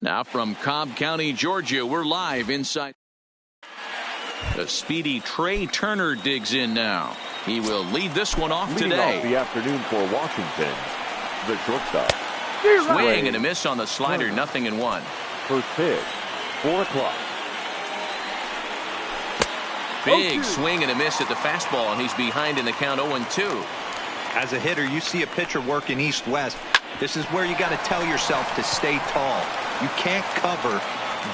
Now from Cobb County, Georgia, we're live inside. The speedy Trey Turner digs in now. He will lead this one off Leading today. Off the afternoon for Washington, the shortstop. Swing and a miss on the slider, 0-1. First pitch, 4 o'clock. Big swing and a miss at the fastball, and he's behind in the count 0-2. As a hitter, you see a pitcher working east-west. This is where you got to tell yourself to stay tall. You can't cover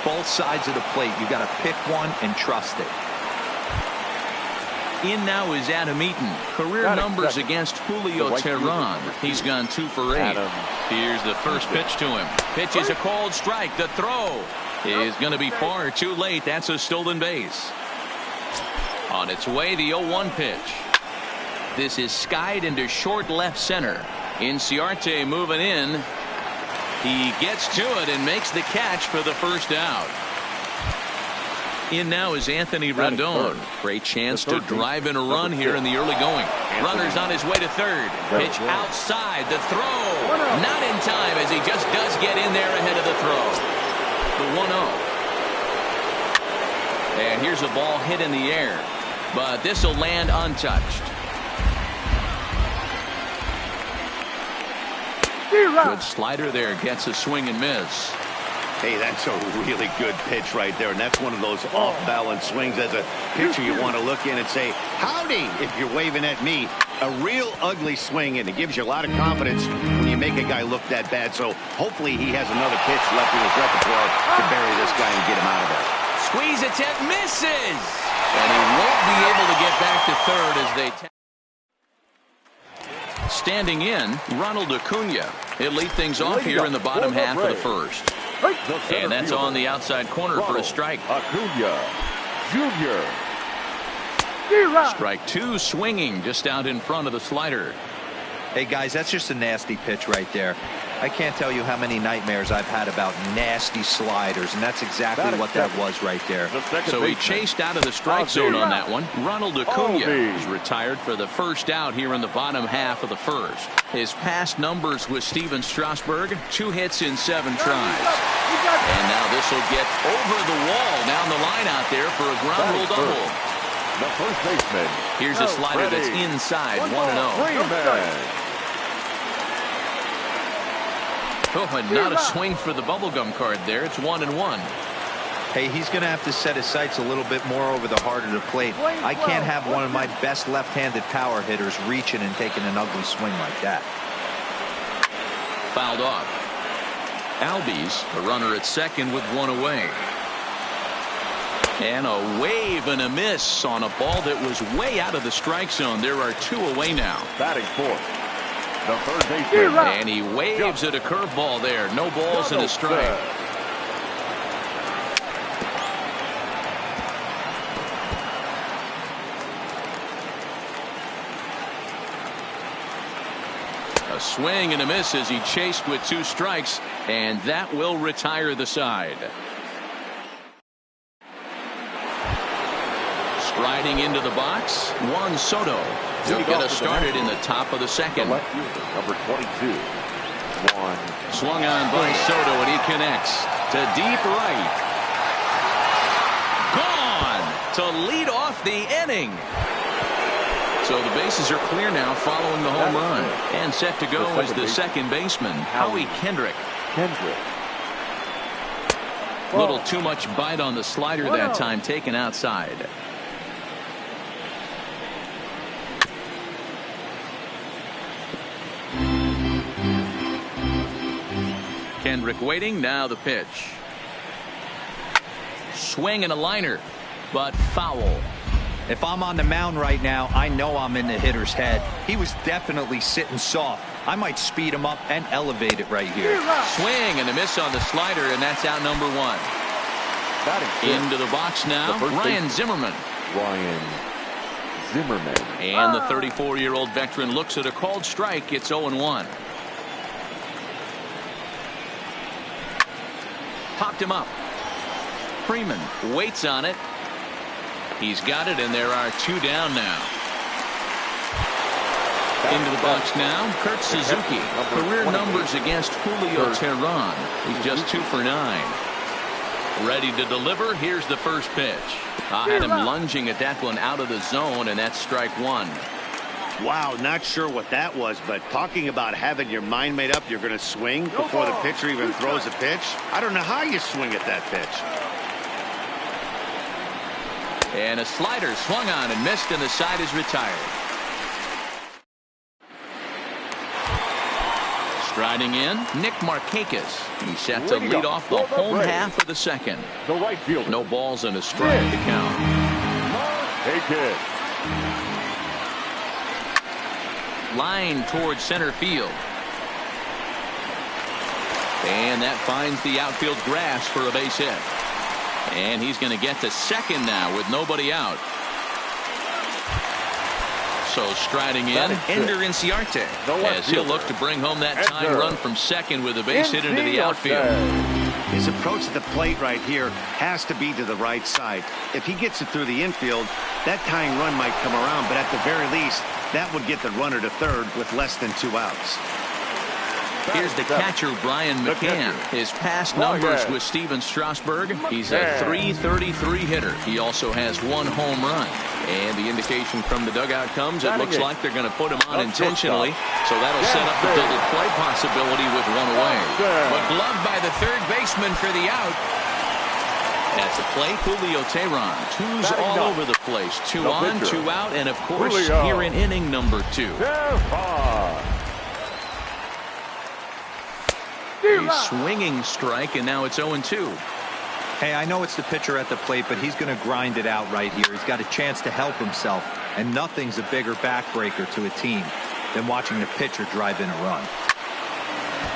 both sides of the plate. You got to pick one and trust it. In now is Adam Eaton. Career numbers against Julio Teheran. He's gone 2 for 8. Here's the first pitch to him. Pitch is a called strike. The throw is going to be far too late. That's a stolen base. On its way, the 0-1 pitch. This is skied into short left center. Inciarte moving in. He gets to it and makes the catch for the first out. In now is Anthony Rendon. Great chance to drive in a run here in the early going. Runner's on his way to third. Pitch outside. The throw. Not in time as he just does get in there ahead of the throw. The 1-0. And here's a ball hit in the air. But this will land untouched. Good slider there. Gets a swing and miss. Hey, that's a really good pitch right there, and that's one of those off-balance swings. As a pitcher, you want to look in and say, howdy, if you're waving at me. A real ugly swing, and it gives you a lot of confidence when you make a guy look that bad. So hopefully he has another pitch left in his repertoire to bury this guy and get him out of there. Squeeze attempt misses, and he won't be able to get back to third as they standing in, Ronald Acuna. He'll lead things off here in the bottom half of the first. And that's on the outside corner for a strike. Acuna Jr. Strike 2, swinging just out in front of the slider. Hey, guys, that's just a nasty pitch right there. I can't tell you how many nightmares I've had about nasty sliders, and that's exactly what that was right there. So he chased out of the strike zone on that one. Ronald Acuna is retired for the first out here in the bottom half of the first. His past numbers with Steven Strasburg, 2 hits in 7 tries. And now this will get over the wall down the line out there for a ground rule double. The first baseman. Here's a slider that's inside, 1-0. Oh, and not a swing for the bubblegum card there. It's 1-1. Hey, he's going to have to set his sights a little bit more over the heart of the plate. I can't have one of my best left-handed power hitters reaching and taking an ugly swing like that. Fouled off. Albies, a runner at second with 1 away. And a wave and a miss on a ball that was way out of the strike zone. There are 2 away now. Batting fourth. The third baseman. And he waves at a curveball there. No balls and a strike. A swing and a miss as he chased with 2 strikes, and that will retire the side. Striding into the box, Juan Soto. He'll get us started in the top of the second. Number 22. Juan. Swung on by Soto, and he connects to deep right. Gone to lead off the inning. So the bases are clear now following the home run. And set to go is the second baseman, Howie Kendrick. Little too much bite on the slider that time, taken outside. Kendrick waiting. Now the pitch. Swing and a liner, but foul. If I'm on the mound right now, I know I'm in the hitter's head. He was definitely sitting soft. I might speed him up and elevate it right here. Swing and a miss on the slider, and that's out number 1. Into the box now, Ryan Zimmerman. And the 34-year-old veteran looks at a called strike. It's 0-1. Popped him up. Freeman waits on it. He's got it, and there are 2 down now. Into the box now, Kurt Suzuki. Career numbers against Julio Teheran. He's just 2 for 9. Ready to deliver. Here's the first pitch. I had him lunging at that one out of the zone, and that's strike one. Wow, not sure what that was, but talking about having your mind made up, you're going to swing before the pitcher even throws a pitch. I don't know how you swing at that pitch. And a slider swung on and missed, and the side is retired. Striding in, Nick Markakis. He's set to lead off the home half of the second. The right fielder. No balls and a strike to count. Markakis. Line towards center field. And that finds the outfield grass for a base hit. And he's going to get to second now with nobody out. So striding in, Ender Inciarte, as he'll look to bring home that tying run from second with a base hit into the outfield. His approach to the plate right here has to be to the right side. If he gets it through the infield, that tying run might come around, but at the very least, that would get the runner to third with less than 2 outs. Here's the catcher, Brian McCann. His past numbers with Steven Strasburg. He's a .333 hitter. He also has 1 home run. And the indication from the dugout comes, it looks like they're going to put him on intentionally. So that'll set up the double play possibility with 1 away. But gloved by the third baseman for the out. At the plate, Julio Teheran. 2's all over the place. 2 on, 2 out, and of course, here in inning number 2. A swinging strike, and now it's 0-2. Hey, I know it's the pitcher at the plate, but he's going to grind it out right here. He's got a chance to help himself, and nothing's a bigger backbreaker to a team than watching the pitcher drive in a run.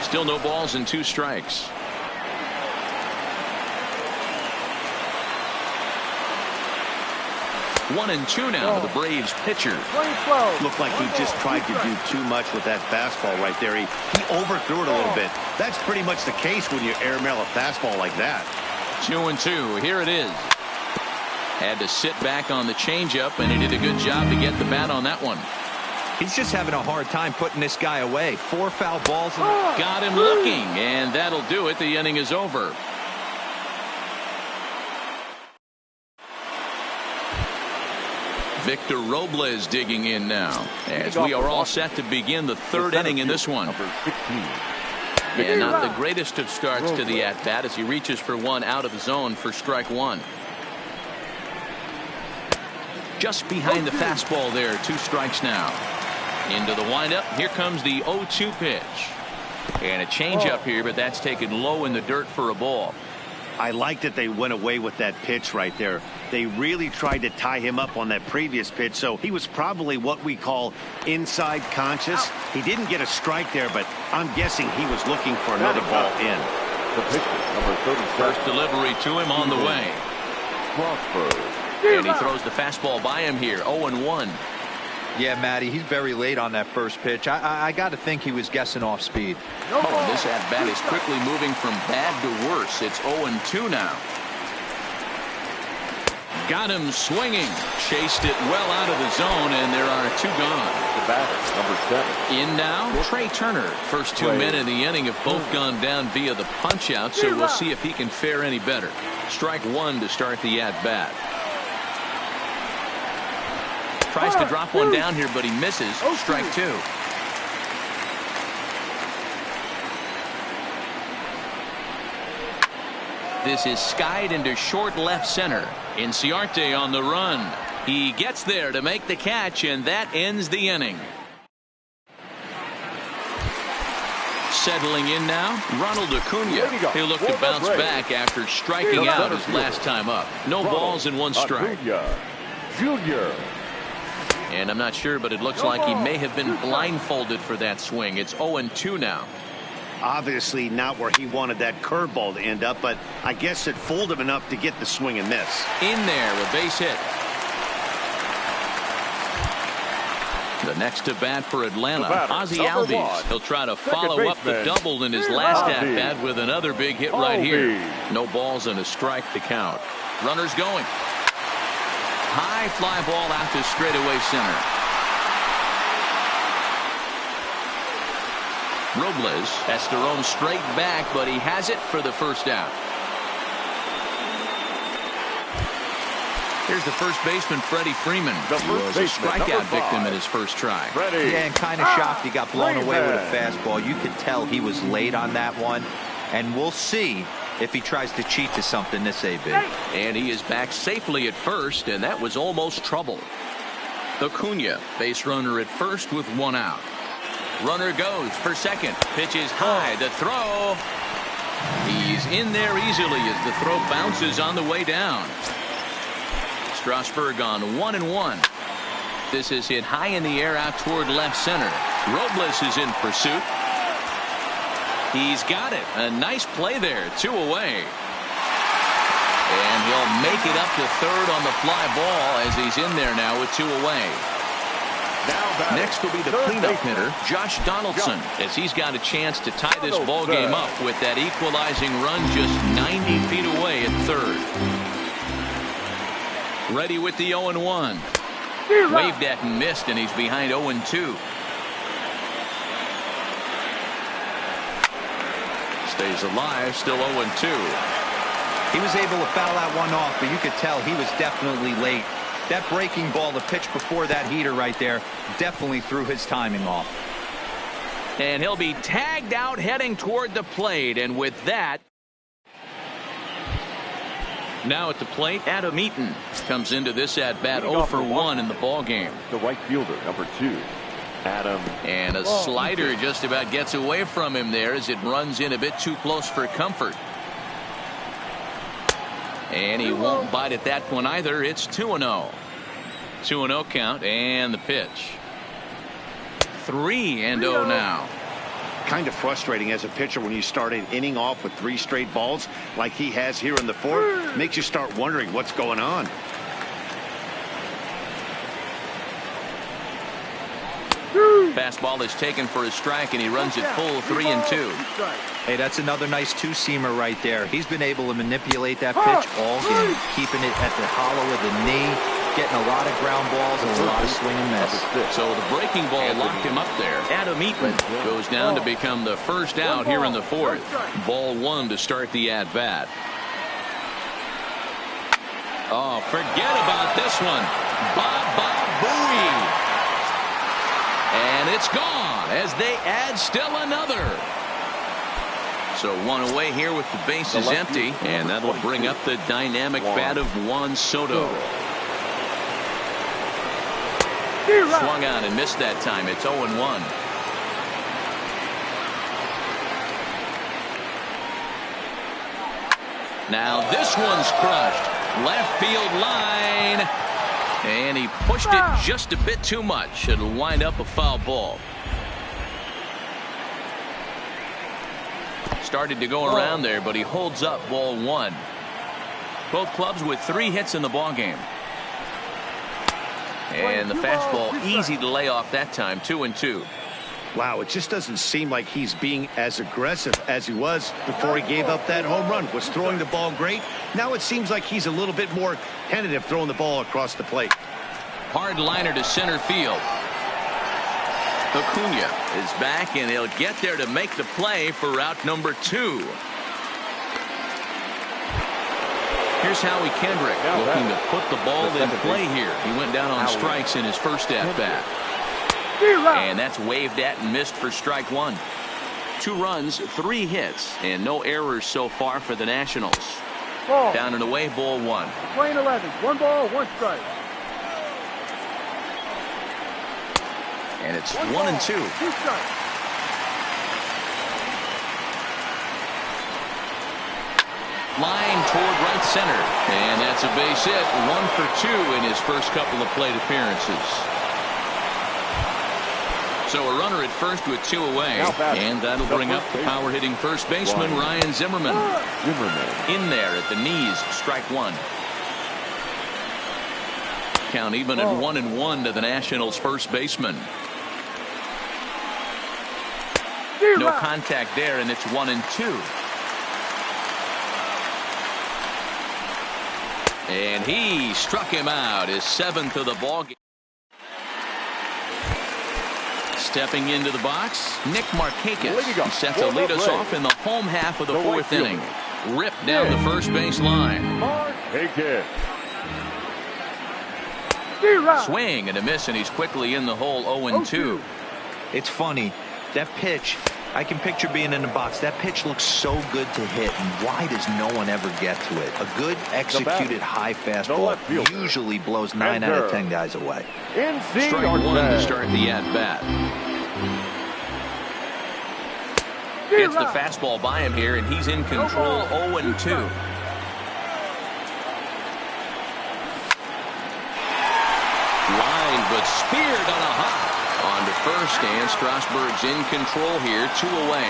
Still no balls and 2 strikes. 1-2 now to the Braves pitcher. Looked like he just tried to do too much with that fastball right there. He overthrew it a little bit. That's pretty much the case when you airmail a fastball like that. 2-2. Here it is. Had to sit back on the changeup, and he did a good job to get the bat on that one. He's just having a hard time putting this guy away. 4 foul balls. Got him looking, and that'll do it. The inning is over. Victor Robles digging in now, as we are all set to begin the 3rd inning in this one. And not the greatest of starts to the at-bat as he reaches for 1 out of the zone for strike 1. Just behind the fastball there, 2 strikes now. Into the windup, here comes the 0-2 pitch. And a changeup here, but that's taken low in the dirt for a ball. I like that they went away with that pitch right there. They really tried to tie him up on that previous pitch, so he was probably what we call inside conscious. He didn't get a strike there, but I'm guessing he was looking for another ball in. The pitcher, number 37. First delivery to him on the way. And he throws the fastball by him here, 0-1. Yeah, Matty, he's very late on that first pitch. I got to think he was guessing off speed. Oh, this at-bat is quickly moving from bad to worse. It's 0-2 now. Got him swinging. Chased it well out of the zone, and there are 2 gone. The batter, number 7. In now, Trey Turner. First 2 men in the inning have both gone down via the punch-out, so we'll see if he can fare any better. Strike 1 to start the at-bat. Tries to drop one down here, but he misses. Strike 2. This is skied into short left center. Inciarte on the run. He gets there to make the catch, and that ends the inning. Settling in now, Ronald Acuna. He'll look to bounce back after striking out his last time up. No balls and 1 strike. Junior. And I'm not sure, but it looks like he may have been blindfolded for that swing. It's 0-2 now. Obviously not where he wanted that curveball to end up, but I guess it fooled him enough to get the swing and miss. In there, a base hit. The next to bat for Atlanta, Ozzie Albies. He'll try to follow up the double in his last at-bat with another big hit right here. No balls and a strike to count. Runners going. High fly ball out to straightaway center. Robles has to roam straight back, but he has it for the first out. Here's the first baseman, Freddie Freeman. He was a strikeout victim in his first try. Yeah, and kind of shocked he got blown away with a fastball. You could tell he was late on that one. And we'll see if he tries to cheat to something this AB. And he is back safely at first, and that was almost trouble. Acuna, base runner at first with one out. Runner goes for second. Pitch is high. The throw. He's in there easily as the throw bounces on the way down. Strasburg on 1-1. This is hit high in the air out toward left center. Robles is in pursuit. He's got it. A nice play there. 2 away. And he'll make it up to third on the fly ball as he's in there now with 2 away. Next will be the cleanup hitter, Josh Donaldson, as he's got a chance to tie this ball game up with that equalizing run just 90 feet away at third. Ready with the 0-1. Waved at and missed, and he's behind 0-2. Stays alive, still 0-2. He was able to foul that one off, but you could tell he was definitely late. That breaking ball, the pitch before that heater right there, definitely threw his timing off. And he'll be tagged out heading toward the plate, and with that, now at the plate, Adam Eaton comes into this at-bat 0 for 1 in the ball game. The right fielder, number 2. Adam. And a slider just about gets away from him there as it runs in a bit too close for comfort. And he won't bite at that one either. It's 2-0. 2-0 count, and the pitch. 3-0 now. Kind of frustrating as a pitcher when you start an inning off with 3 straight balls like he has here in the 4th. Makes you start wondering what's going on. Fastball is taken for a strike, and he runs it full 3-2. Hey, that's another nice 2-seamer right there. He's been able to manipulate that pitch all game, keeping it at the hollow of the knee, getting a lot of ground balls and a lot of swing and miss. So the breaking ball locked him up there. Adam Eaton goes down to become the first out here in the 4th. Ball 1 to start the at-bat. Oh, forget about this one. Ba-ba-booey. And it's gone as they add still another. So 1 away here with the bases empty, and that'll bring up the dynamic bat of Juan Soto. Swung on and missed that time. It's 0-1. Now this one's crushed. Left field line. And he pushed it just a bit too much. It'll wind up a foul ball. Started to go around there, but he holds up ball 1. Both clubs with 3 hits in the ball game. And the fastball easy to lay off that time. 2-2. Wow, it just doesn't seem like he's being as aggressive as he was before he gave up that home run. Was throwing the ball great. Now it seems like he's a little bit more tentative throwing the ball across the plate. Hard liner to center field. Acuna is back, and he'll get there to make the play for route number 2. Here's Howie Kendrick looking to put the ball in play here. He went down on strikes in his first at-bat. And that's waved at and missed for strike 1. 2 runs, 3 hits, and no errors so far for the Nationals. Down and away, ball 1. Playing 11, 1 ball, 1 strike. And it's 1-2. 2 strikes. Line toward right center, and that's a base hit. 1 for 2 in his first couple of plate appearances. So a runner at first with 2 away, and that'll bring up the power hitting first baseman Ryan Zimmerman. In there at the knees, strike 1. Count even at 1-1 to the Nationals first baseman. No contact there, and it's 1-2. And he struck him out, his 7th of the ball game. Stepping into the box, Nick Markakis set to lead us off in the home half of the fourth inning. Ripped down the first base line. Swing and a miss, and he's quickly in the hole 0-2. It's funny. That pitch, I can picture being in the box. That pitch looks so good to hit, and why does no one ever get to it? A good executed high fastball usually blows 9 out of 10 guys away. Strike one to start the at-bat. Gets the fastball by him here, and he's in control 0-2. Line, but speared on a hop. On to first, and Strasburg's in control here, 2 away.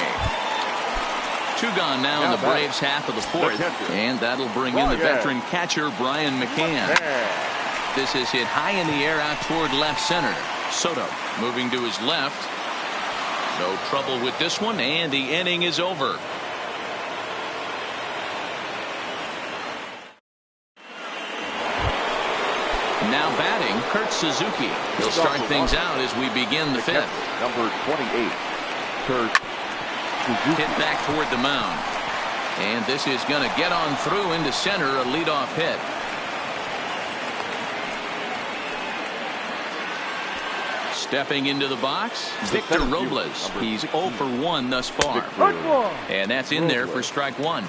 2 gone now in the Braves' half of the fourth, and that'll bring in the veteran catcher, Brian McCann. This is hit high in the air out toward left center. Soto moving to his left. No trouble with this one, and the inning is over. Now batting, Kurt Suzuki. He'll start things out as we begin the fifth. Number 28, Kurt Suzuki. Hit back toward the mound. And this is going to get on through into center, a leadoff hit. Stepping into the box, Victor Robles. He's 0 for 1 thus far. And that's in there for strike one.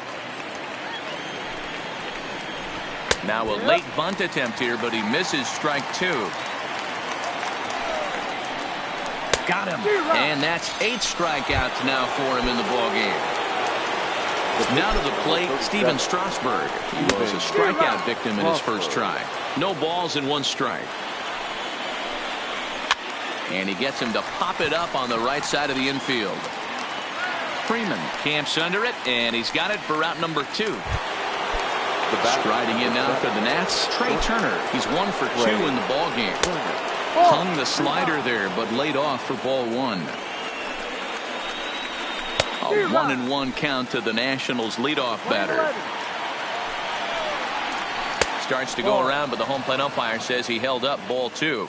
Now a late bunt attempt here, but he misses strike two. Got him. And that's 8 strikeouts now for him in the ballgame. Now to the plate, Steven Strasburg. He was a strikeout victim in his first try. No balls and 1 strike. And he gets him to pop it up on the right side of the infield. Freeman camps under it, and he's got it for out number 2. Striding in now for the Nats, Trey Turner. He's 1 for 2 in the ballgame. Hung the slider there, but laid off for ball 1. A 1-1 count to the Nationals' leadoff batter. Starts to go around, but the home plate umpire says he held up ball 2.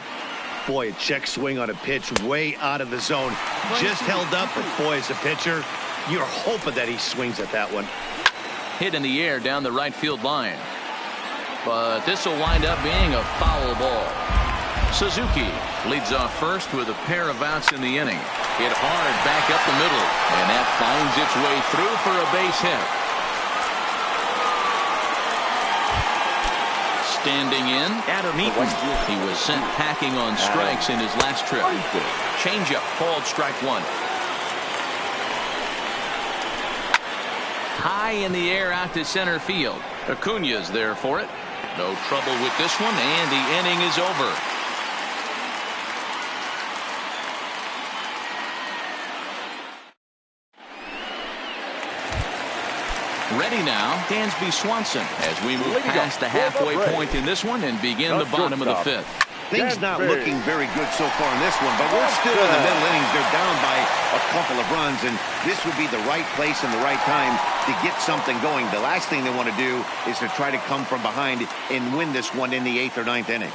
Boy, a check swing on a pitch way out of the zone. Just held up, but boy, as a pitcher, you're hoping that he swings at that one. Hit in the air down the right field line. But this will wind up being a foul ball. Suzuki leads off first with a pair of outs in the inning. Hit hard back up the middle, and that finds its way through for a base hit. Standing in, Adam Eaton. He was sent packing on strikes in his last trip. Changeup called strike one. High in the air out to center field. Acuna's there for it. No trouble with this one, and the inning is over. Ready now, Dansby Swanson, as we move past the halfway point in this one and begin the bottom of the fifth. Things not looking very good so far in this one, but we're still in the middle innings. They're down by a couple of runs, and this would be the right place and the right time to get something going. The last thing they want to do is to try to come from behind and win this one in the 8th or 9th inning.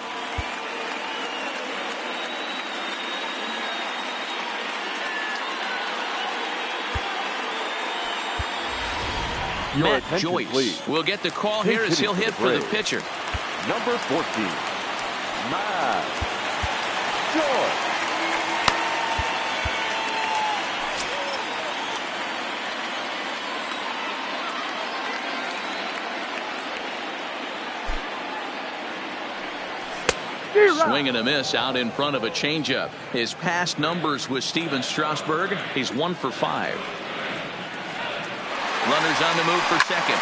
Matt Joyce will get the call here as he'll hit for the pitcher. Number 14, Matt Joyce. Swing and a miss out in front of a changeup. His past numbers with Steven Strasburg, he's 1 for 5. Runners on the move for second.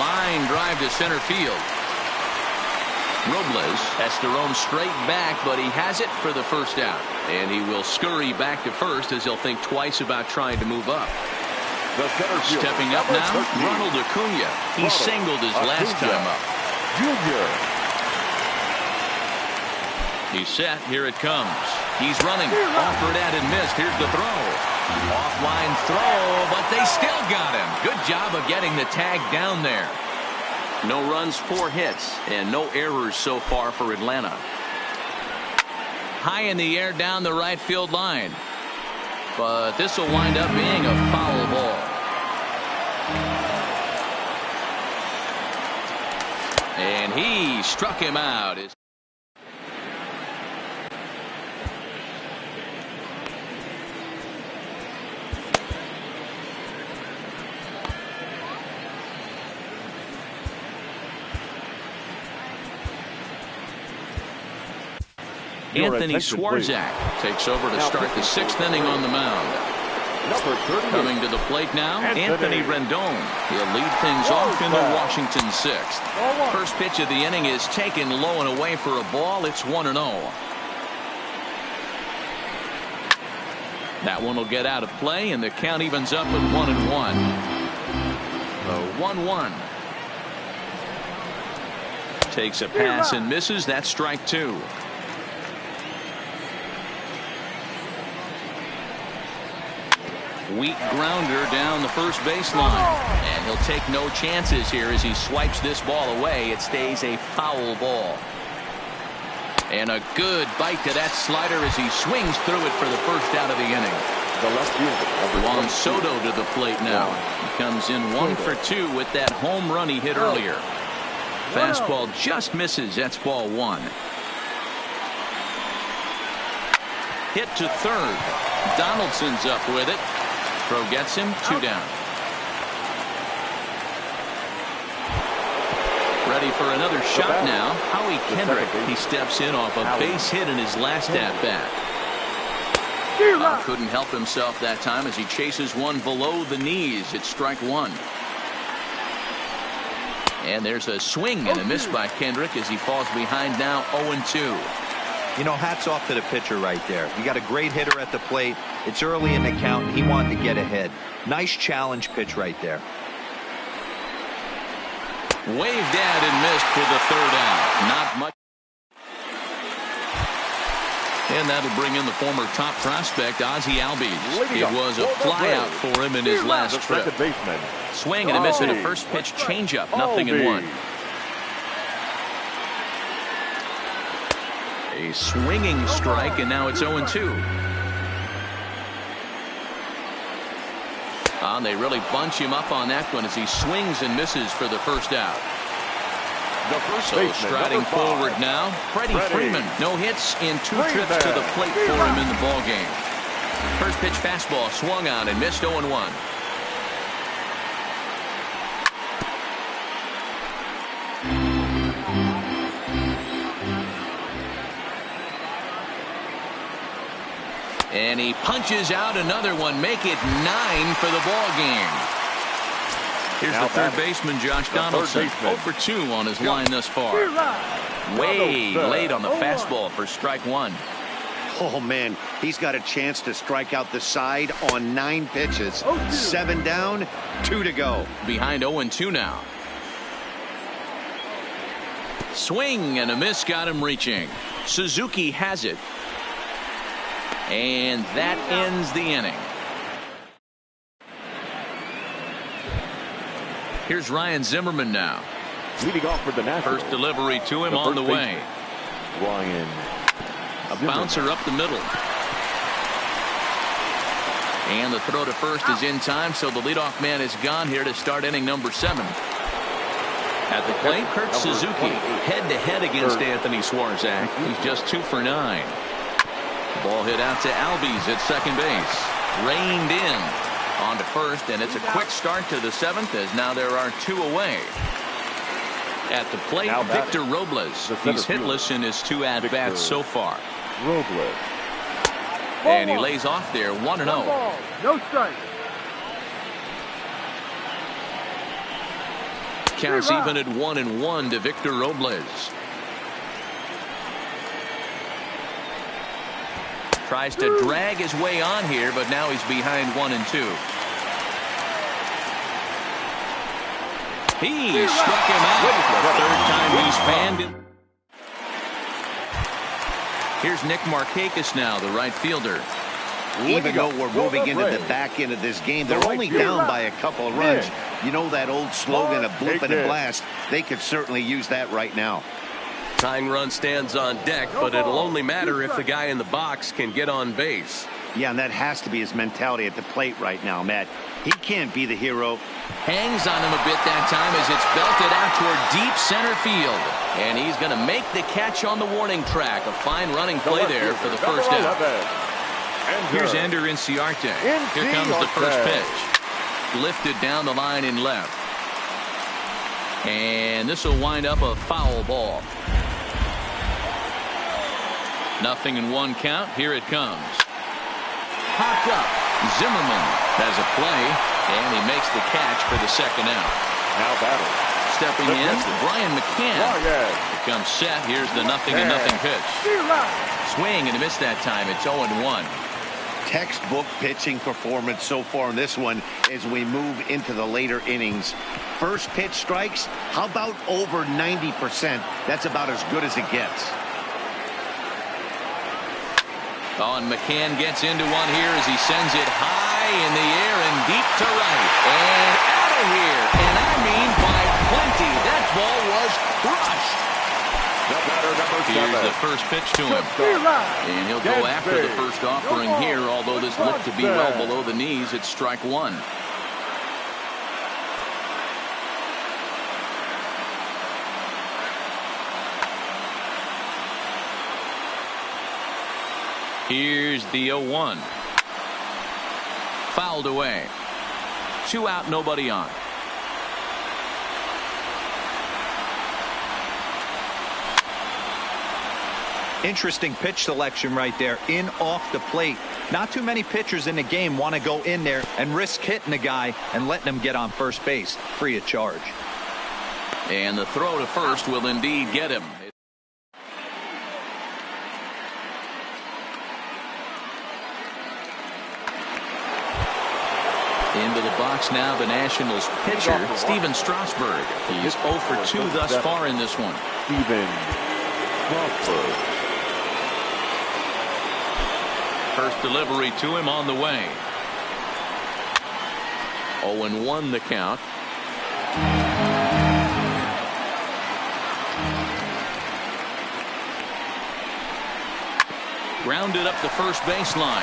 Line drive to center field. Robles has to roam straight back, but he has it for the first out. And he will scurry back to first as he'll think twice about trying to move up. Stepping up now, Ronald Acuna. He singled his last time up. He's set. Here it comes. He's running. Offered at and missed. Here's the throw. Offline throw, but they still got him. Good job of getting the tag down there. No runs, 4 hits, and no errors so far for Atlanta. high in the air down the right field line. But this will wind up being a foul ball. And he struck him out. Anthony Swarzak takes over to start the 6th inning on the mound. Coming to the plate now, Anthony Rendon. He'll lead things off in the Washington 6th. First pitch of the inning is taken low and away for a ball. It's 1-0. That one will get out of play, and the count evens up at 1-1. The 1-1. Takes a pass and misses. That's strike 2. Weak grounder down the first baseline. And he'll take no chances here as he swipes this ball away. It stays a foul ball. And a good bite to that slider as he swings through it for the first out of the inning. The left fielder, Juan Soto to the plate now. He comes in 1 for 2 with that home run he hit earlier. Fastball just misses. That's ball 1. Hit to third. Donaldson's up with it. Throw gets him 2 down. Ready for another shot now. Howie Kendrick. He steps in off a base hit in his last at-bat. Couldn't help himself that time as he chases one below the knees. It's strike 1. And there's a swing and a miss by Kendrick as he falls behind now 0-2. You know, hats off to the pitcher right there. You got a great hitter at the plate. It's early in the count, and he wanted to get ahead. Nice challenge pitch right there. Waved at and missed for the 3rd out. Not much. And that'll bring in the former top prospect, Ozzie Albies. It was a flyout for him in his last trip. Swing and a miss at a first pitch changeup. 0-1. A swinging strike, and now it's 0-2. They really bunch him up on that one as he swings and misses for the first out. So striding forward now, Freddie Freeman. No hits in 2 trips to the plate for him in the ball game. First pitch fastball swung on and missed 0-1. And he punches out another one. Make it 9 for the ball game. Here's the third baseman, Josh Donaldson. 0 for 2 on his line thus far. Way late on the fastball for strike 1. Oh, man, he's got a chance to strike out the side on 9 pitches. 7 down, 2 to go. Behind 0-2 now. Swing and a miss got him reaching. Suzuki has it. And that ends the inning. Here's Ryan Zimmerman now. Leading off for the Nationals. First delivery to him on the way. Ryan. A bouncer up the middle. And the throw to first is in time, so the leadoff man is gone here to start inning number 7. At the plate, Kurt Suzuki head-to-head against Anthony Swarzak. He's just 2 for 9. Ball hit out to Albies at second base. Reined in on to first, and it's a quick start to the 7th as now there are 2 away. At the plate, Victor Robles. He's hitless in his 2 at-bats so far. Robles. And he lays off there 1-0. No strike. Counts even at 1-1 to Victor Robles. Tries to drag his way on here, but now he's behind 1-2. He struck him out. The 3rd time he's fanned. Here's Nick Markakis now, the right fielder. Even though we're moving into the back end of this game, they're only down by a couple of runs. You know that old slogan, a bloop and a blast. They could certainly use that right now. Tying run stands on deck, but it'll only matter if the guy in the box can get on base. Yeah, and that has to be his mentality at the plate right now, Matt. He can't be the hero. Hangs on him a bit that time as it's belted out toward deep center field. And he's going to make the catch on the warning track. A fine running play there for the first out. Here's Ender Inciarte. Here comes the first pitch. Lifted down the line in left. And this will wind up a foul ball. 0-1 count. Here it comes. Popped up. Zimmerman has a play, and he makes the catch for the second out. Now battle. Stepping in, Brian McCann. Here comes set. Here's the 0-0 pitch. Swing and a miss that time. It's 0-1. Textbook pitching performance so far in this one as we move into the later innings. First pitch strikes, how about over 90%? That's about as good as it gets. Oh, and McCann gets into one here as he sends it high in the air and deep to right. And out of here. And I mean by plenty. That ball was crushed. Here's the first pitch to him. And he'll go after the first offering here, although this looked to be well below the knees. It's strike one. Here's the 0-1. Fouled away. 2 out, nobody on. Interesting pitch selection right there. In off the plate. Not too many pitchers in the game want to go in there and risk hitting the guy and letting him get on first base free of charge. And the throw to first will indeed get him. Into the box now, the Nationals pitcher, Steven Strasburg. He's 0 for 2 thus far in this one. Steven Strasburg. First delivery to him on the way. 0-1 the count. Grounded up the first baseline.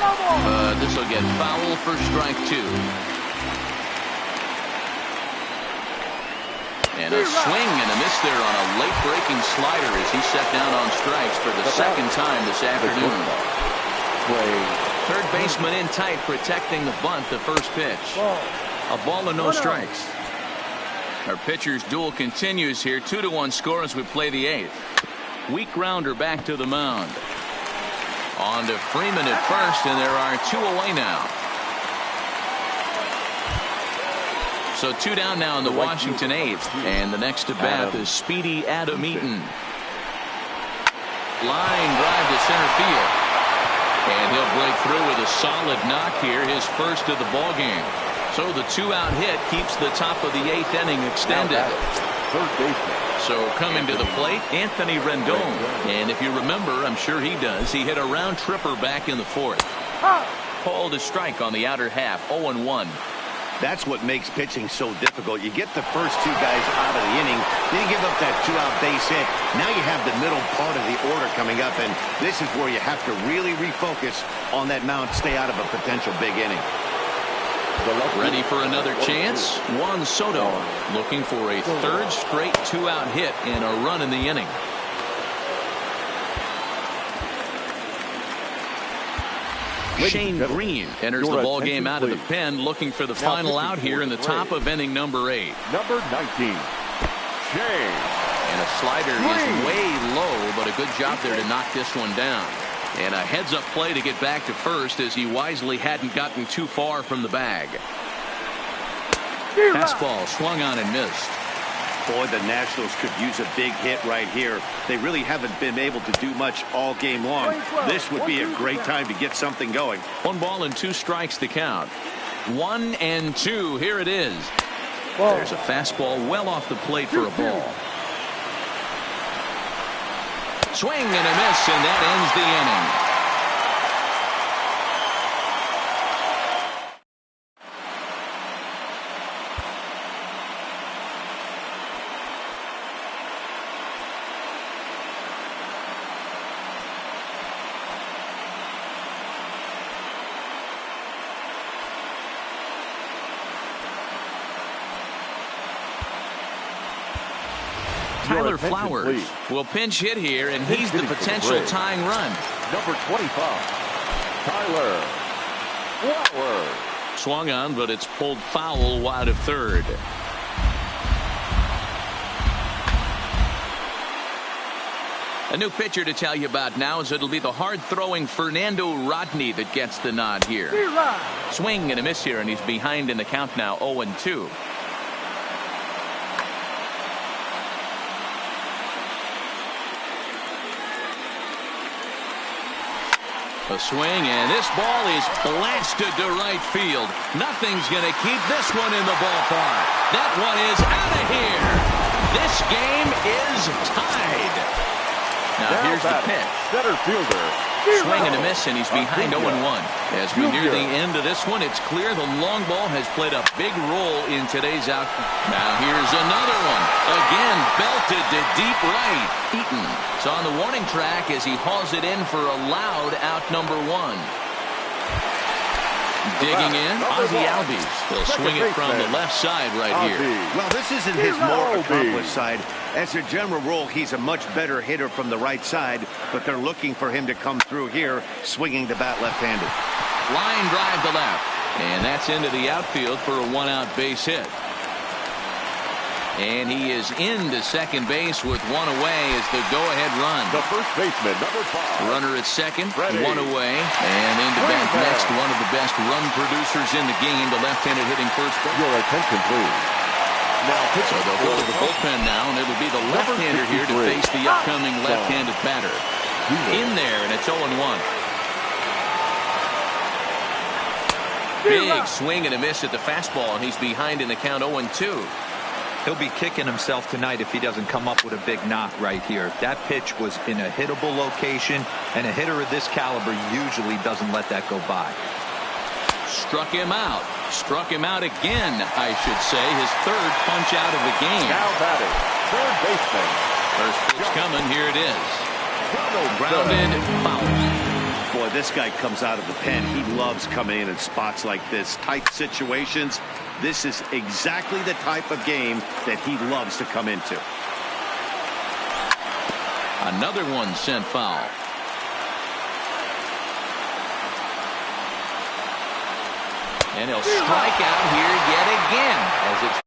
This will get foul for strike 2. And a swing and a miss there on a late breaking slider as he set down on strikes for the second time this afternoon. Third baseman in tight, protecting the bunt, the first pitch. A ball and no strikes. Our pitcher's duel continues here. 2-1 score as we play the 8th. Weak grounder back to the mound. On to Freeman at first, and there are 2 away now. So 2 down now in the Washington 8th. And the next to bat is speedy Adam Eaton. Line drive to center field. And he'll break through with a solid knock here, his first of the ball game. So the 2-out hit keeps the top of the 8th inning extended. So coming to the plate, Anthony Rendon. And if you remember, I'm sure he does, he hit a round tripper back in the 4th. Called a strike on the outer half, 0-1. That's what makes pitching so difficult. You get the first 2 guys out of the inning, then you give up that 2-out base hit. Now you have the middle part of the order coming up, and this is where you have to really refocus on that mound, stay out of a potential big inning. Ready for another chance? Juan Soto looking for a 3rd straight 2-out hit and a run in the inning. Shane Green enters the ball game out of the pen, looking for the final out here in the top of inning number 8. Number 19, Shane. And a slider is way low, but a good job there to knock this one down. And a heads-up play to get back to first as he wisely hadn't gotten too far from the bag. Fastball swung on and missed. Boy, the Nationals could use a big hit right here. They really haven't been able to do much all game long. This would be a great time to get something going. 1 ball and 2 strikes to count. 1-2. Here it is. There's a fastball well off the plate for a ball. Swing and a miss, and that ends the inning. Tyler Flowers will pinch hit here, and he's the potential tying run. Number 25, Tyler Flowers. Swung on, but it's pulled foul wide of third. A new pitcher to tell you about now is it'll be the hard-throwing Fernando Rodney that gets the nod here. Swing and a miss here, and he's behind in the count now, 0-2. A swing, and this ball is blasted to right field. Nothing's going to keep this one in the ballpark. That one is out of here. This game is tied. Now here's the pitch. Center fielder. Swing and a miss, and he's behind 0-1. As we near the end of this one, it's clear the long ball has played a big role in today's outcome. Now here's another one. Again, belted to deep right. Eaton is on the warning track as he hauls it in for a loud out number 1. Digging in, Ozzie Albies. He'll swing it from the left side right here. Well, this isn't his more accomplished side. As a general rule, he's a much better hitter from the right side, but they're looking for him to come through here, swinging the bat left-handed. Line drive to left, and that's into the outfield for a one-out base hit. And he is into second base with one away as the go-ahead run. The first baseman, number 5. Runner at second, one away, and into bat next, one of the best run producers in the game, the left-handed hitting first base. Your attention, please. Now, so they'll go to the bullpen now, and it'll be the left-hander here to face the upcoming left-handed batter. In there, and it's 0-1. Big swing and a miss at the fastball, and he's behind in the count 0-2. He'll be kicking himself tonight if he doesn't come up with a big knock right here. That pitch was in a hittable location, and a hitter of this caliber usually doesn't let that go by. Struck him out. Struck him out again, I should say. His third punch out of the game. Now batting, third baseman. First pitch coming. Here it is. Grounded, foul. Boy, this guy comes out of the pen. He loves coming in spots like this. Tight situations. This is exactly the type of game that he loves to come into. Another one sent foul. And he'll strike out here yet again as it's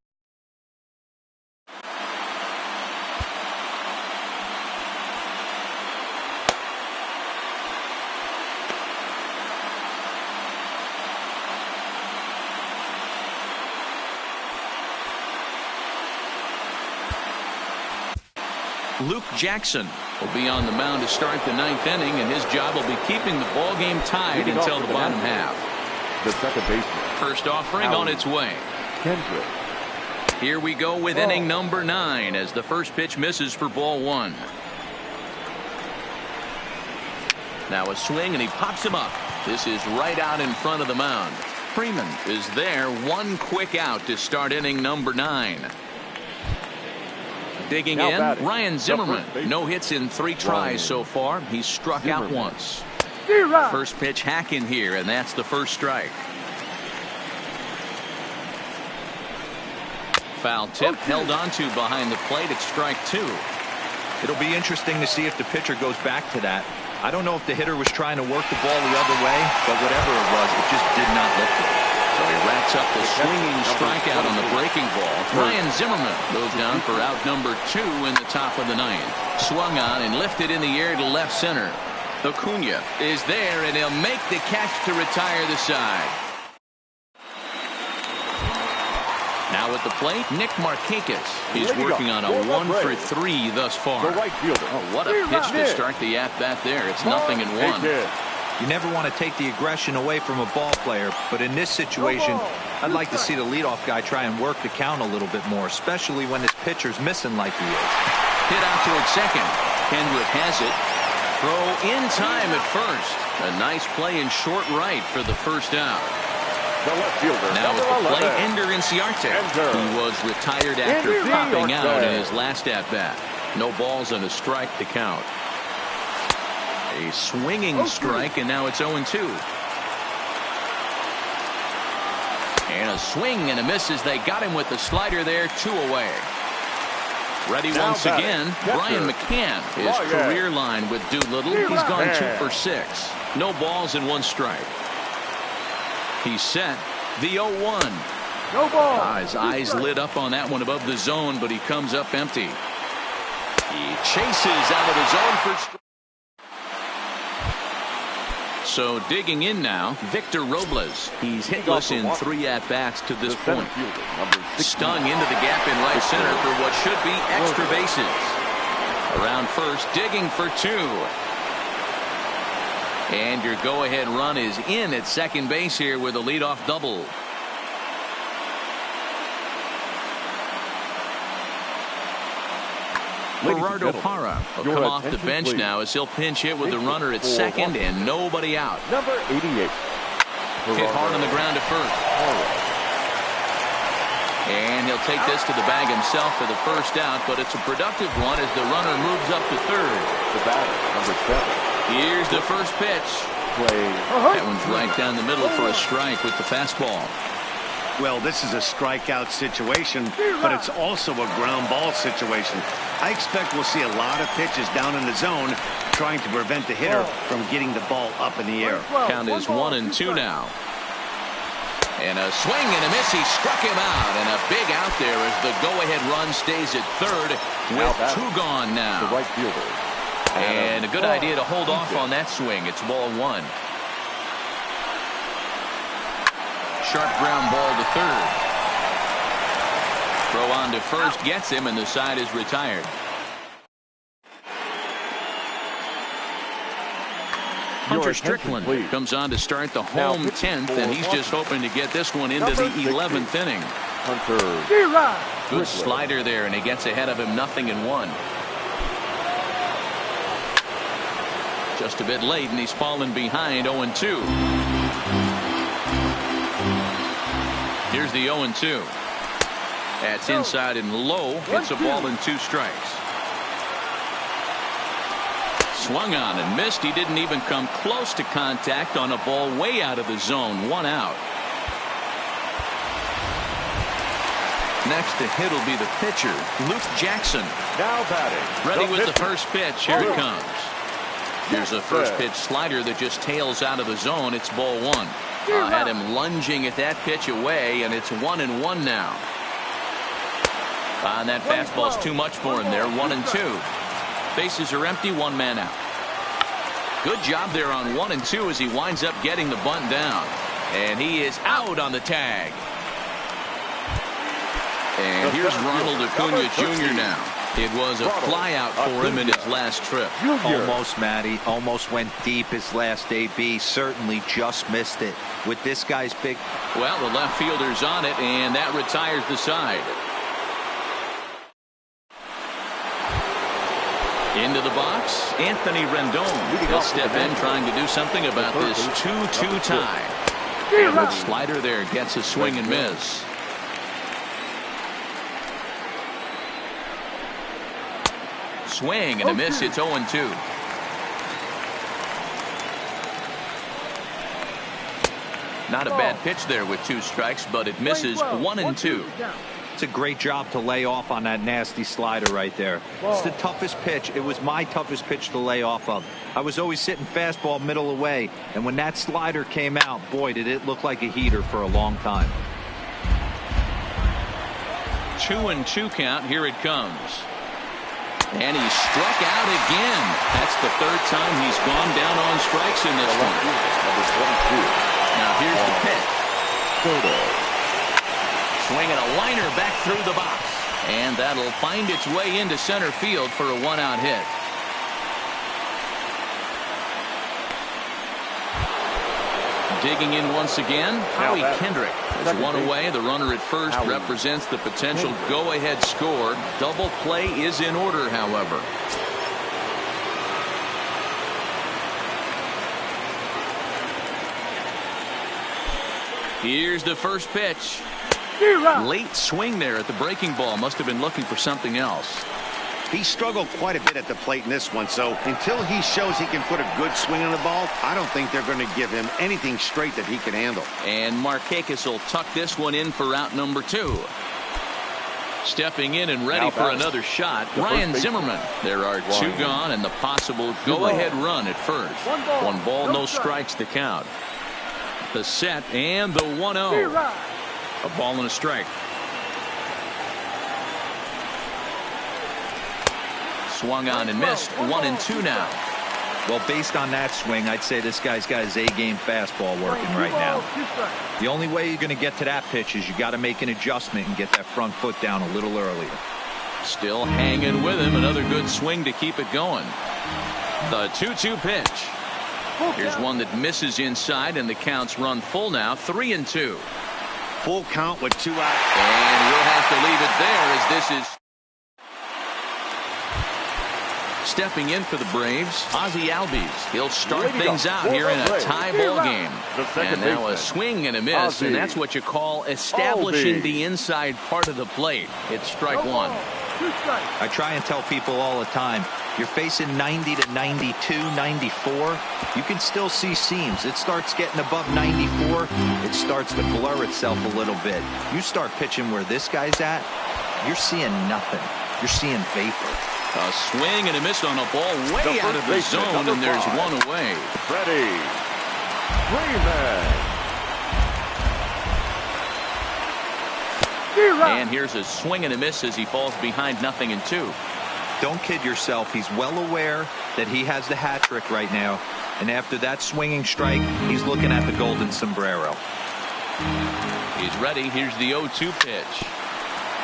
Luke Jackson will be on the mound to start the 9th inning, and his job will be keeping the ball game tied until the bottom half. The second baseman. First offering on its way. Kendrick. Here we go with inning number 9 as the first pitch misses for ball 1. Now a swing, and he pops him up. This is right out in front of the mound. Freeman is there, one quick out to start inning number 9. Digging now in, batting. Ryan Zimmerman. No hits in 3 tries so far. He's struck out once. First pitch hack in here, and that's the first strike. Foul tip held onto behind the plate at strike 2. It'll be interesting to see if the pitcher goes back to that. I don't know if the hitter was trying to work the ball the other way, but whatever it was, it just did not look good. So he racks up the swinging strikeout on the breaking ball. Ryan Zimmerman goes down for out number 2 in the top of the 9th. Swung on and lifted in the air to left center. Acuna is there, and he'll make the catch to retire the side. Now at the plate, Nick Markakis. He's working on a 1-for-3 thus far. The right fielder. Oh, what a pitch to start the at-bat there. It's 0-1. You never want to take the aggression away from a ball player, but in this situation, I'd like to see the leadoff guy try and work the count a little bit more, especially when this pitcher's missing like he is. Hit out towards second. Kendrick has it. Throw in time at first. A nice play in short right for the first out. The left fielder. Now at the plate, Ender Inciarte. He was retired after popping out in his last at-bat. No balls and a strike to count. A swinging strike, and now it's 0-2. And a swing and a miss as they got him with the slider there, 2 away. Ready once again. Brian McCann, his career line with Doolittle. He's gone 2 for 6. No balls and 1 strike. He's set. The 0-1. No ball. His eyes lit up on that one above the zone, but he comes up empty. He chases out of the zone for strike. So digging in now, Victor Robles. He's hitless in 3 at-bats to this point. Stung into the gap in right center for what should be extra bases. Around first, digging for 2. And your go-ahead run is in at second base here with a leadoff double. Gerardo Parra will come off the bench now as he'll pinch hit with the runner at second and nobody out. Number 88. Hit hard on the ground to first. And he'll take this to the bag himself for the first out, but it's a productive one as the runner moves up to third. The batter, number 7. Here's the first pitch. That one's right down the middle for a strike with the fastball. Well, this is a strikeout situation, but it's also a ground ball situation. I expect we'll see a lot of pitches down in the zone trying to prevent the hitter from getting the ball up in the air. Count is 1-2 now. And a swing and a miss. He struck him out, and a big out there as the go-ahead run stays at third with 2 gone now. The right fielder. And a good idea to hold off on that swing. It's ball 1. Sharp ground ball to third. Throw on to first gets him, and the side is retired. Hunter Strickland comes on to start the home 10th, and he's just hoping to get this one into the 11th inning. Good slider there, and he gets ahead of him 0-1. Just a bit late, and he's fallen behind 0-2. Here's the 0-2. That's inside and low. It's a ball and 2 strikes. Swung on and missed. He didn't even come close to contact on a ball way out of the zone. 1 out. Next to hit will be the pitcher, Luke Jackson. Now batting. Ready with the first pitch. Here it comes. Here's a first pitch slider that just tails out of the zone. It's ball 1. Had him lunging at that pitch away, and it's 1-1 now. And that fastball's too much for him there. 1-2. Bases are empty. 1 man out. Good job there on 1-2 as he winds up getting the bunt down. And he is out on the tag. And here's Ronald Acuna Jr. now. It was a fly out for him in his last trip. Almost, Matty. Almost went deep his last AB. Certainly just missed it. With this guy's big... Well, the left fielder's on it, and that retires the side. Into the box, Anthony Rendon. He'll step in trying to do something about this 2-2 tie. And the slider there gets a swing and miss. Swing and a miss. It's 0-2. Not a bad pitch there with 2 strikes, but it misses. 1-2. It's a great job to lay off on that nasty slider right there. It's the toughest pitch. It was my toughest pitch to lay off of. I was always sitting fastball middle away, and when that slider came out, boy, did it look like a heater for a long time. 2-2 count. Here it comes. And he struck out again. That's the 3rd time he's gone down on strikes in this one. Now here's the pitch. Swinging a liner back through the box. And that'll find its way into center field for a 1-out hit. Digging in once again, Howie Kendrick is 1 away. The runner at first represents the potential go-ahead score. Double play is in order, however. Here's the first pitch. Late swing there at the breaking ball. Must have been looking for something else. He struggled quite a bit at the plate in this one, so until he shows he can put a good swing on the ball, I don't think they're going to give him anything straight that he can handle. And Markakis will tuck this one in for out number 2. Stepping in and ready for another shot, Ryan Zimmerman. There are two gone and the possible go-ahead run at first. One ball, no strikes to count. The set and the 1-0. A ball and a strike. Swung on and missed. 1-2 now. Well, based on that swing, I'd say this guy's got his A-game fastball working right now. The only way you're going to get to that pitch is you got to make an adjustment and get that front foot down a little earlier. Still hanging with him. Another good swing to keep it going. The 2-2 pitch. Here's one that misses inside, and the count's run full now. 3-2. Full count with 2 outs. And we'll have to leave it there as this is. Stepping in for the Braves, Ozzie Albies. He'll start things out here in a tie ball game. And now a swing and a miss, and that's what you call establishing the inside part of the plate. It's strike one. I try and tell people all the time, you're facing 90 to 92, 94. You can still see seams. It starts getting above 94. It starts to blur itself a little bit. You start pitching where this guy's at, you're seeing nothing. You're seeing vapor. A swing and a miss on a ball way out of the zone, and there's one away. Freddie Freeman. And here's a swing and a miss as he falls behind 0-2. Don't kid yourself. He's well aware that he has the hat trick right now. And after that swinging strike, he's looking at the golden sombrero. He's ready. Here's the 0-2 pitch.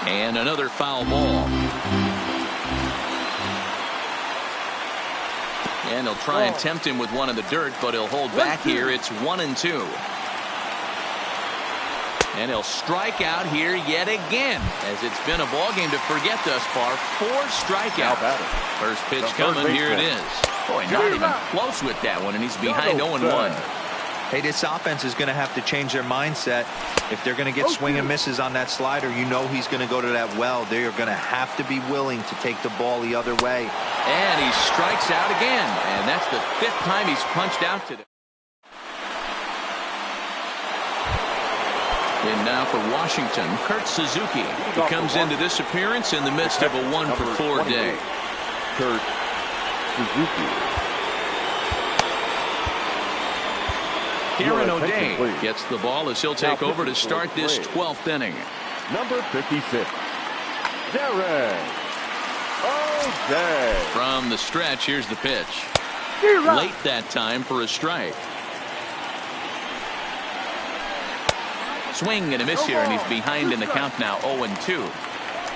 And another foul ball. And he'll try and tempt him with one in the dirt, but he'll hold back here. It's 1-2. And he'll strike out here yet again, as it's been a ball game to forget thus far. 4 strikeouts. First pitch coming. Here it is. Boy, not even close with that one, and he's behind 0-1. Hey, this offense is going to have to change their mindset. If they're going to get swing and misses on that slider, you know he's going to go to that well. They are going to have to be willing to take the ball the other way. And he strikes out again, and that's the 5th time he's punched out today. And now for Washington, Kurt Suzuki. He comes into this appearance in the midst of a 1-for-4 day. Kurt Suzuki. Aaron O'Day gets the ball as he'll take over to start this 12th inning. Number 56, Aaron O'Day. From the stretch, here's the pitch. Late that time for a strike. Swing and a miss here, and he's behind in the count now, 0-2.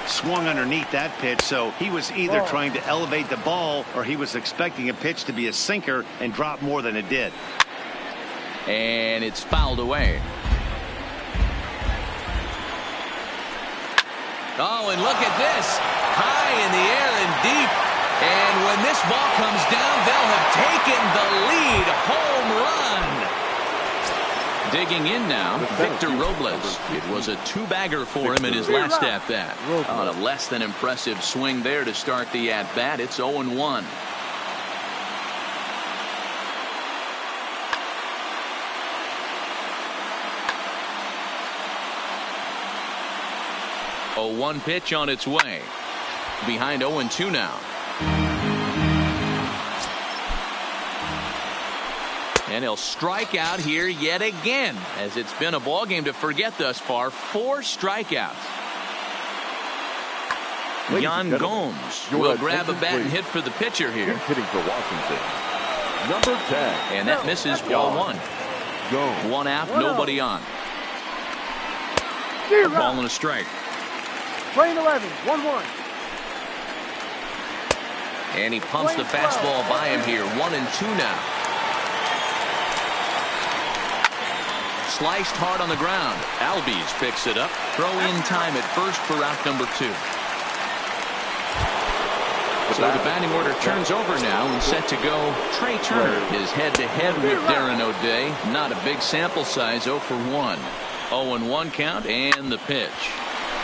Swung underneath that pitch, so he was either trying to elevate the ball or he was expecting a pitch to be a sinker and drop more than it did. And it's fouled away. Oh, and look at this. High in the air and deep. And when this ball comes down, they'll have taken the lead. Home run. Digging in now, Victor Robles. It was a 2-bagger for him in his last at-bat. On a less than impressive swing there to start the at-bat. It's 0-1. A 1 pitch on its way. Behind 0-2 now. And he'll strike out here yet again, as it's been a ball game to forget thus far. 4 strikeouts. Yan Gomes will grab a bat and hit for the pitcher here. Hitting for Washington. Number 10. And that misses ball 1. 1 out, nobody on. A ball and a strike. Train 11, 1-1. And he pumps the fastball by him here. 1-2 now. Sliced hard on the ground. Albies picks it up. Throw in time at first for out number 2. So the batting order turns over now and set to go. Trey Turner is head-to-head with Darren O'Day. Not a big sample size, 0 for 1. 0-1 count and the pitch.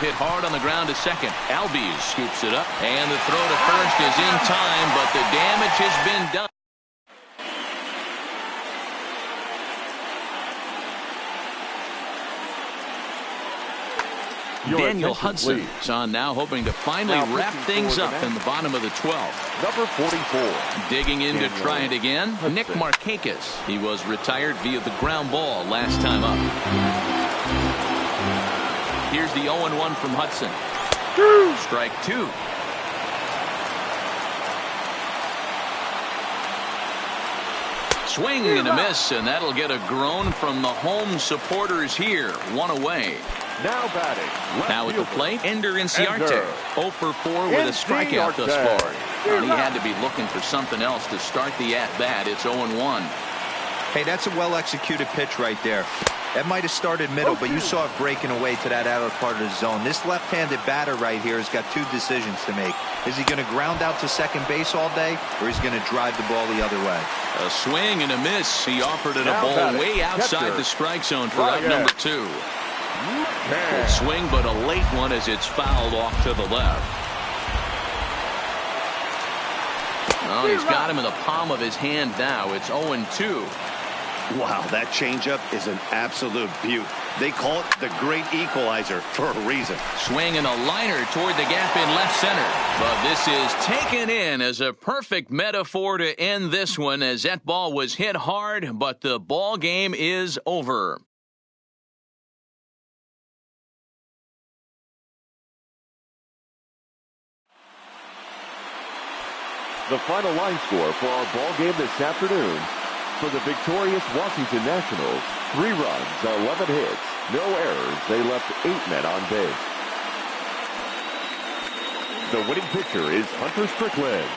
Hit hard on the ground to second. Albies scoops it up, and the throw to first is in time, but the damage has been done. Daniel Hudson is on now, hoping to finally wrap things up in the bottom of the 12th. Number 44. Digging in to try it again, Nick Markakis. He was retired via the ground ball last time up. Here's the 0-1 from Hudson. Strike 2. Swing and a miss, and that'll get a groan from the home supporters here. One away. Now batting. Now at the plate, Ender Inciarte. 0 for 4 with a strikeout thus far. He had to be looking for something else to start the at-bat. It's 0-1. Hey, that's a well-executed pitch right there. That might have started middle, but you saw it breaking away to that outer part of the zone. This left-handed batter right here has got two decisions to make. Is he going to ground out to second base all day, or is he going to drive the ball the other way? A swing and a miss. He offered it a ball way outside the strike zone for out number 2. Good swing, but a late one as it's fouled off to the left. Oh, he's got him in the palm of his hand now. It's 0-2. Wow, that changeup is an absolute beaut. They call it the great equalizer for a reason. Swing and a liner toward the gap in left center. But this is taken in as a perfect metaphor to end this one, as that ball was hit hard, but the ball game is over. The final line score for our ball game this afternoon. For the victorious Washington Nationals, 3 runs, 11 hits, no errors. They left 8 men on base. The winning pitcher is Hunter Strickland.